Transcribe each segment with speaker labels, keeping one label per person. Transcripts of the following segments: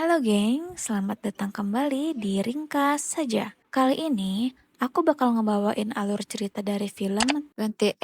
Speaker 1: Halo geng, selamat datang kembali di Ringkas Saja. Kali ini, aku bakal ngebawain alur cerita dari film 28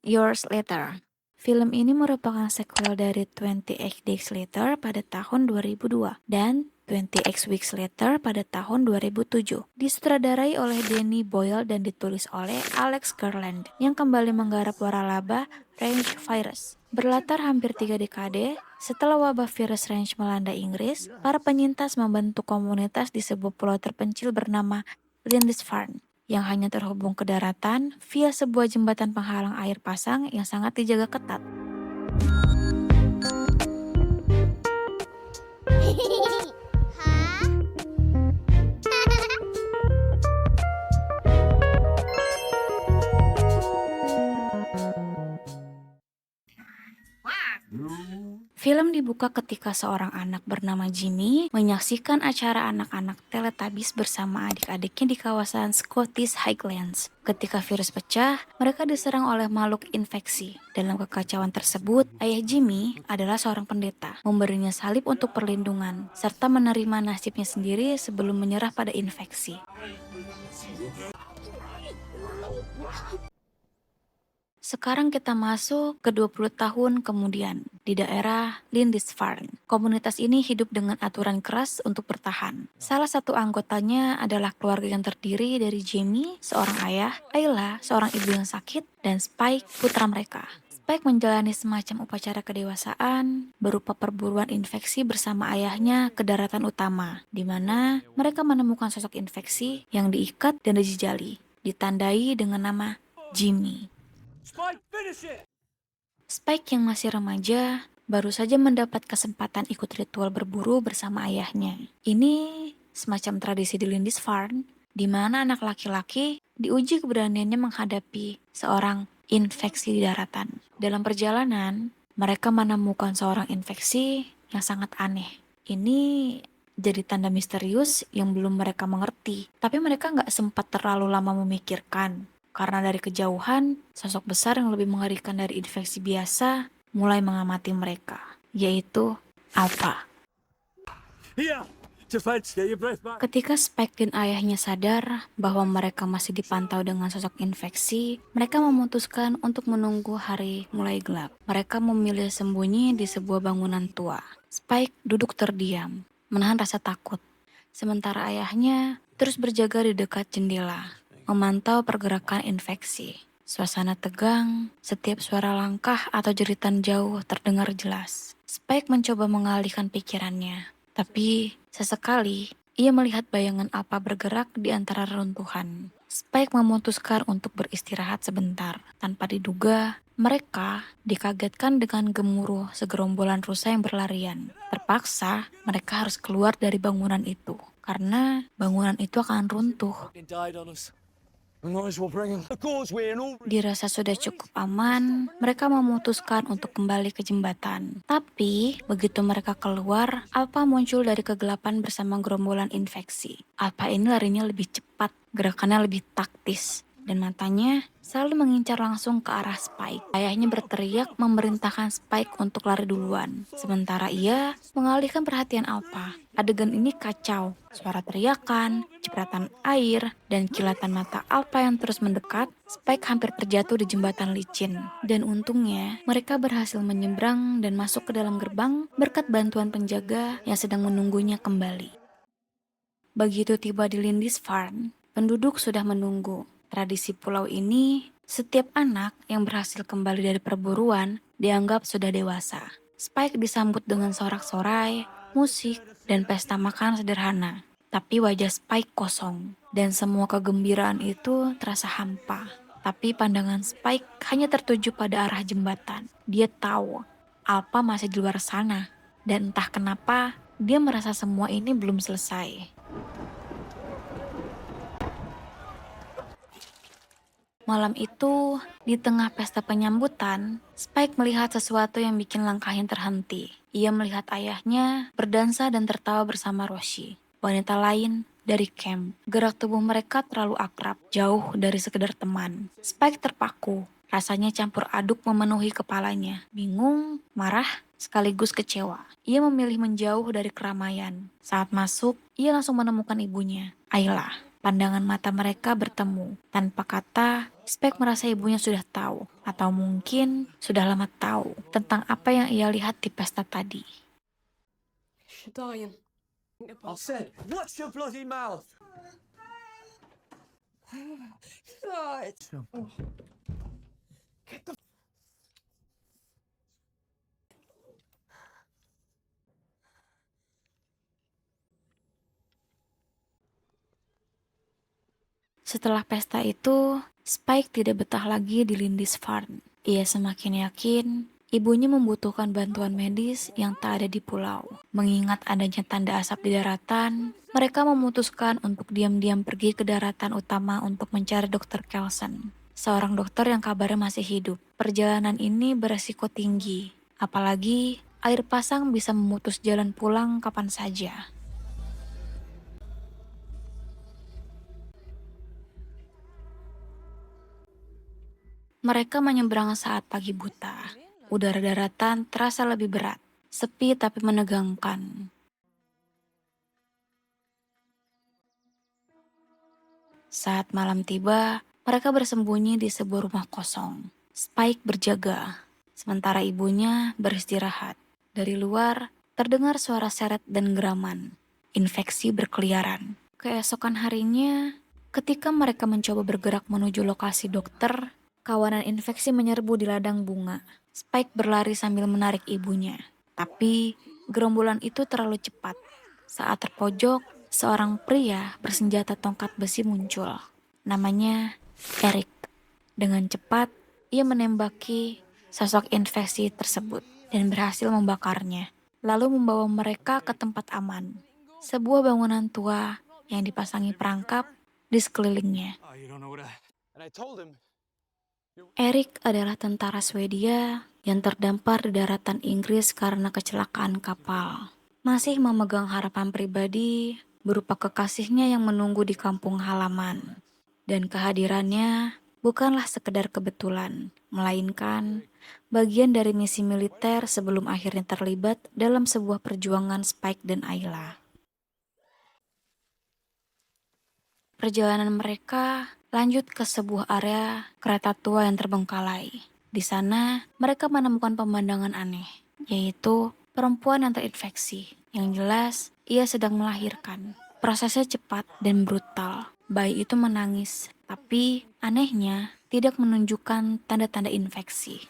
Speaker 1: Years Later. Film ini merupakan sequel dari 28 Days Later pada tahun 2002 dan 28 Weeks Later pada tahun 2007. Disutradarai oleh Danny Boyle dan ditulis oleh Alex Garland yang kembali menggarap waralaba Range Virus. Berlatar hampir 3 dekade, setelah wabah virus Range melanda Inggris, para penyintas membentuk komunitas di sebuah pulau terpencil bernama Lindisfarne yang hanya terhubung ke daratan via sebuah jembatan penghalang air pasang yang sangat dijaga ketat.
Speaker 2: Hah?
Speaker 1: Film dibuka ketika seorang anak bernama Jimmy menyaksikan acara anak-anak Teletubbies bersama adik-adiknya di kawasan Scottish Highlands. Ketika virus pecah, mereka diserang oleh makhluk infeksi. Dalam kekacauan tersebut, ayah Jimmy adalah seorang pendeta, memberinya salib untuk perlindungan, serta menerima nasibnya sendiri sebelum menyerah pada infeksi. Sekarang kita masuk ke 20 tahun kemudian di daerah Lindisfarne. Komunitas ini hidup dengan aturan keras untuk bertahan. Salah satu anggotanya adalah keluarga yang terdiri dari Jamie, seorang ayah, Ayla, seorang ibu yang sakit, dan Spike, putra mereka. Spike menjalani semacam upacara kedewasaan berupa perburuan infeksi bersama ayahnya ke daratan utama, di mana mereka menemukan sosok infeksi yang diikat dan dijejali, ditandai dengan nama Jimmy. Spike yang masih remaja baru saja mendapat kesempatan ikut ritual berburu bersama ayahnya. Ini semacam tradisi di Lindisfarne, di mana anak laki-laki diuji keberaniannya menghadapi seorang infeksi di daratan. Dalam perjalanan, mereka menemukan seorang infeksi yang sangat aneh. Ini jadi tanda misterius yang belum mereka mengerti, tapi mereka nggak sempat terlalu lama memikirkan. Karena dari kejauhan, sosok besar yang lebih mengerikan dari infeksi biasa mulai mengamati mereka, yaitu Alpha. Ketika Spike dan ayahnya sadar bahwa mereka masih dipantau dengan sosok infeksi, mereka memutuskan untuk menunggu hari mulai gelap. Mereka memilih sembunyi di sebuah bangunan tua. Spike duduk terdiam, menahan rasa takut. Sementara ayahnya terus berjaga di dekat jendela, memantau pergerakan infeksi. Suasana tegang, setiap suara langkah atau jeritan jauh terdengar jelas. Spike mencoba mengalihkan pikirannya, tapi sesekali ia melihat bayangan apa bergerak di antara reruntuhan. Spike memutuskan untuk beristirahat sebentar. Tanpa diduga, mereka dikagetkan dengan gemuruh segerombolan rusa yang berlarian. Terpaksa, mereka harus keluar dari bangunan itu, karena bangunan itu akan runtuh. Dirasa sudah cukup aman, mereka memutuskan untuk kembali ke jembatan. Tapi, begitu mereka keluar, Alpha muncul dari kegelapan bersama gerombolan infeksi. Alpha ini larinya lebih cepat, gerakannya lebih taktis, dan matanya selalu mengincar langsung ke arah Spike. Ayahnya berteriak memerintahkan Spike untuk lari duluan, sementara ia mengalihkan perhatian Alpha. Adegan ini kacau, suara teriakan, cipratan air, dan kilatan mata Alpha yang terus mendekat. Spike hampir terjatuh di jembatan licin. Dan untungnya, mereka berhasil menyeberang dan masuk ke dalam gerbang berkat bantuan penjaga yang sedang menunggunya kembali. Begitu tiba di Lindisfarne, penduduk sudah menunggu. Tradisi pulau ini, setiap anak yang berhasil kembali dari perburuan dianggap sudah dewasa. Spike disambut dengan sorak-sorai, musik, dan pesta makan sederhana. Tapi wajah Spike kosong, dan semua kegembiraan itu terasa hampa. Tapi pandangan Spike hanya tertuju pada arah jembatan. Dia tahu Alpha masih di luar sana, dan entah kenapa dia merasa semua ini belum selesai. Malam itu, di tengah pesta penyambutan, Spike melihat sesuatu yang bikin langkahnya terhenti. Ia melihat ayahnya berdansa dan tertawa bersama Roshi, wanita lain dari camp. Gerak tubuh mereka terlalu akrab, jauh dari sekedar teman. Spike terpaku, rasanya campur aduk memenuhi kepalanya. Bingung, marah, sekaligus kecewa. Ia memilih menjauh dari keramaian. Saat masuk, ia langsung menemukan ibunya, Ayla. Pandangan mata mereka bertemu. Tanpa kata, Spike merasa ibunya sudah tahu, atau mungkin sudah lama tahu tentang apa yang ia lihat di pesta tadi.
Speaker 2: I said, watch your bloody mouth!
Speaker 1: Setelah pesta itu, Spike tidak betah lagi di Lindisfarne. Ia semakin yakin ibunya membutuhkan bantuan medis yang tak ada di pulau. Mengingat adanya tanda asap di daratan, mereka memutuskan untuk diam-diam pergi ke daratan utama untuk mencari Dr. Kelson, seorang dokter yang kabarnya masih hidup. Perjalanan ini beresiko tinggi, apalagi air pasang bisa memutus jalan pulang kapan saja. Mereka menyeberang saat pagi buta. Udara daratan terasa lebih berat, sepi tapi menegangkan. Saat malam tiba, mereka bersembunyi di sebuah rumah kosong. Spike berjaga, sementara ibunya beristirahat. Dari luar, terdengar suara seret dan geraman. Infeksi berkeliaran. Keesokan harinya, ketika mereka mencoba bergerak menuju lokasi dokter, kawanan infeksi menyerbu di ladang bunga. Spike berlari sambil menarik ibunya. Tapi, gerombolan itu terlalu cepat. Saat terpojok, seorang pria bersenjata tongkat besi muncul. Namanya Eric. Dengan cepat, ia menembaki sosok infeksi tersebut dan berhasil membakarnya. Lalu membawa mereka ke tempat aman. Sebuah bangunan tua yang dipasangi perangkap di sekelilingnya. Eric adalah tentara Swedia yang terdampar di daratan Inggris karena kecelakaan kapal. Masih memegang harapan pribadi berupa kekasihnya yang menunggu di kampung halaman. Dan kehadirannya bukanlah sekedar kebetulan, melainkan bagian dari misi militer sebelum akhirnya terlibat dalam sebuah perjuangan Spike dan Ayla. Perjalanan mereka lanjut ke sebuah area kereta tua yang terbengkalai. Di sana, mereka menemukan pemandangan aneh, yaitu perempuan yang terinfeksi. Yang jelas, ia sedang melahirkan. Prosesnya cepat dan brutal. Bayi itu menangis, tapi anehnya tidak menunjukkan tanda-tanda infeksi.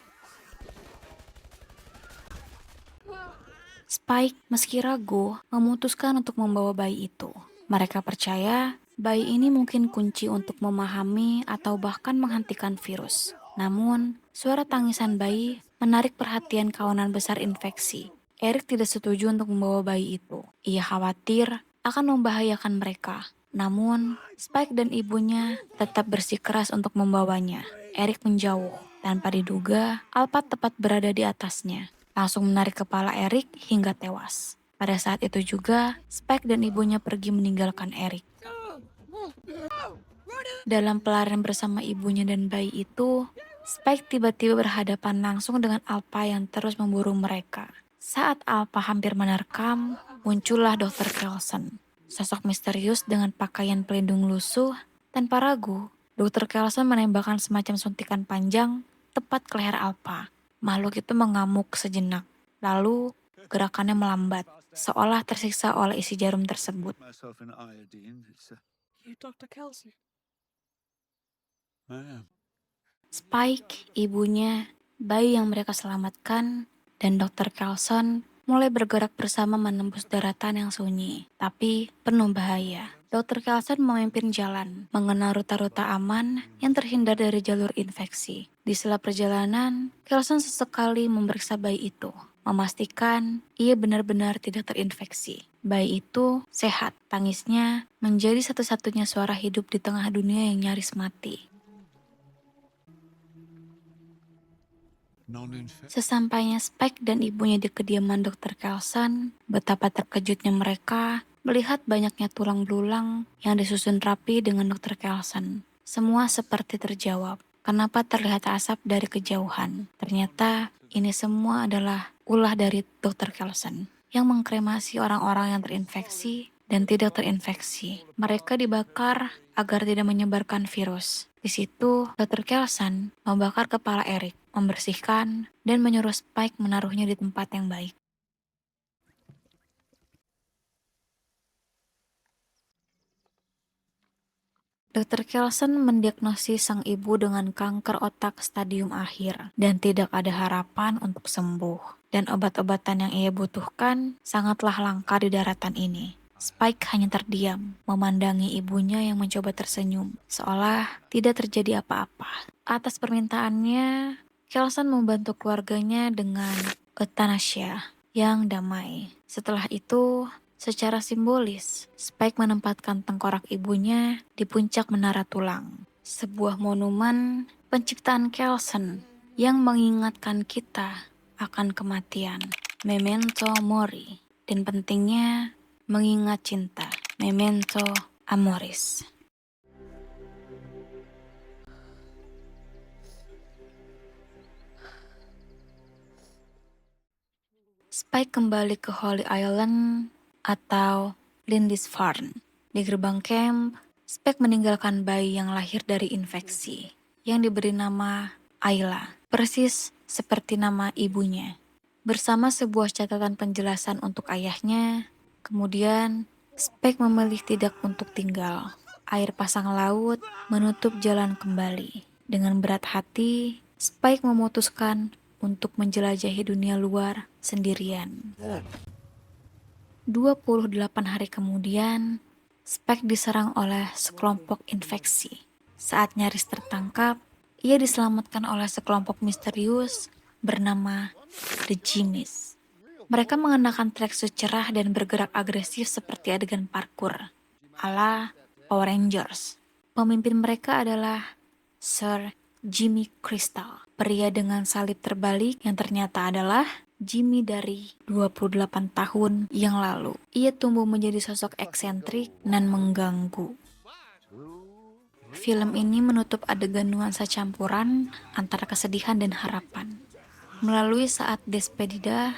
Speaker 1: Spike, meski ragu, memutuskan untuk membawa bayi itu. Mereka percaya bayi ini mungkin kunci untuk memahami atau bahkan menghentikan virus. Namun, suara tangisan bayi menarik perhatian kawanan besar infeksi. Eric tidak setuju untuk membawa bayi itu. Ia khawatir akan membahayakan mereka. Namun, Spike dan ibunya tetap bersikeras untuk membawanya. Eric menjauh. Tanpa diduga, Alpat tepat berada di atasnya. Langsung menarik kepala Eric hingga tewas. Pada saat itu juga, Spike dan ibunya pergi meninggalkan Eric. Dalam pelarian bersama ibunya dan bayi itu, Spike tiba-tiba berhadapan langsung dengan Alpha yang terus memburu mereka. Saat Alpha hampir menerkam, muncullah Dr. Kelson. Sosok misterius dengan pakaian pelindung lusuh. Tanpa ragu, Dr. Kelson menembakkan semacam suntikan panjang tepat ke leher Alpha. Makhluk itu mengamuk sejenak, lalu gerakannya melambat, seolah tersiksa oleh isi jarum tersebut. Spike, ibunya, bayi yang mereka selamatkan, dan Dr. Kelson mulai bergerak bersama menembus daratan yang sunyi, tapi penuh bahaya. Dr. Kelson memimpin jalan, mengenal rute-rute aman yang terhindar dari jalur infeksi. Di sela perjalanan, Kelson sesekali memeriksa bayi itu, memastikan ia benar-benar tidak terinfeksi. Bayi itu sehat, tangisnya menjadi satu-satunya suara hidup di tengah dunia yang nyaris mati. Sesampainya Spike dan ibunya di kediaman Dr. Kelson, betapa terkejutnya mereka melihat banyaknya tulang belulang yang disusun rapi dengan Dr. Kelson. Semua seperti terjawab. kenapa terlihat asap dari kejauhan. Ternyata ini semua adalah ulah dari Dr. Kelson yang mengkremasi orang-orang yang terinfeksi dan tidak terinfeksi. Mereka dibakar agar tidak menyebarkan virus. Di situ, Dr. Kelson membakar kepala Eric, membersihkan, dan menyuruh Spike menaruhnya di tempat yang baik. Dr. Kelson mendiagnosis sang ibu dengan kanker otak stadium akhir dan tidak ada harapan untuk sembuh. Dan obat-obatan yang ia butuhkan sangatlah langka di daratan ini. Spike hanya terdiam, memandangi ibunya yang mencoba tersenyum, seolah tidak terjadi apa-apa. Atas permintaannya, Kelson membantu keluarganya dengan euthanasia yang damai. Setelah itu, secara simbolis, Spike menempatkan tengkorak ibunya di puncak menara tulang, sebuah monumen penciptaan Kelson yang mengingatkan kita akan kematian, memento mori, dan pentingnya mengingat cinta, memento amoris. Spike kembali ke Holy Island atau Lindisfarne. Di gerbang camp, Spike meninggalkan bayi yang lahir dari infeksi, yang diberi nama Ayla, persis seperti nama ibunya. Bersama sebuah catatan penjelasan untuk ayahnya, kemudian Spike memilih tidak untuk tinggal. Air pasang laut menutup jalan kembali. Dengan berat hati, Spike memutuskan untuk menjelajahi dunia luar sendirian. 28 hari kemudian, Spike diserang oleh sekelompok infeksi. Saat nyaris tertangkap, ia diselamatkan oleh sekelompok misterius bernama The Jimmies. Mereka mengenakan tracksuit cerah dan bergerak agresif seperti adegan parkur, ala Power Rangers. Pemimpin mereka adalah Sir Jimmy Crystal, pria dengan salib terbalik yang ternyata adalah Jimmy dari 28 tahun yang lalu. Ia tumbuh menjadi sosok eksentrik dan mengganggu. Film ini menutup adegan nuansa campuran antara kesedihan dan harapan. Melalui saat Despedida,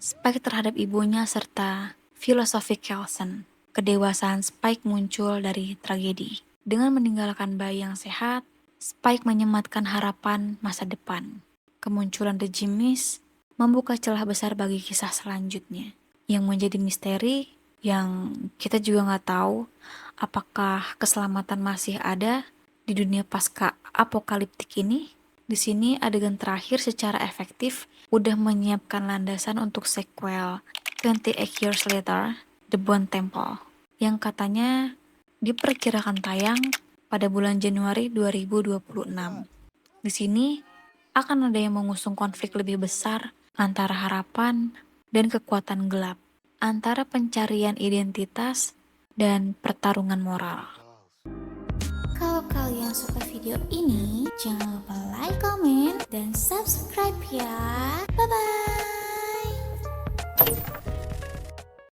Speaker 1: Spike terhadap ibunya serta filosofi Kelson. Kedewasaan Spike muncul dari tragedi. Dengan meninggalkan bayi yang sehat, Spike menyematkan harapan masa depan. Kemunculan The Jimmies membuka celah besar bagi kisah selanjutnya, yang menjadi misteri yang kita juga nggak tahu apakah keselamatan masih ada di dunia pasca apokaliptik ini. Di sini adegan terakhir secara efektif udah menyiapkan landasan untuk sequel 28 Years Later, The Bone Temple, yang katanya diperkirakan tayang pada bulan Januari 2026. Di sini akan ada yang mengusung konflik lebih besar antara harapan dan kekuatan gelap, antara pencarian identitas dan pertarungan moral. Kalau kalian suka video ini, jangan lupa like, comment, dan subscribe ya. Bye-bye!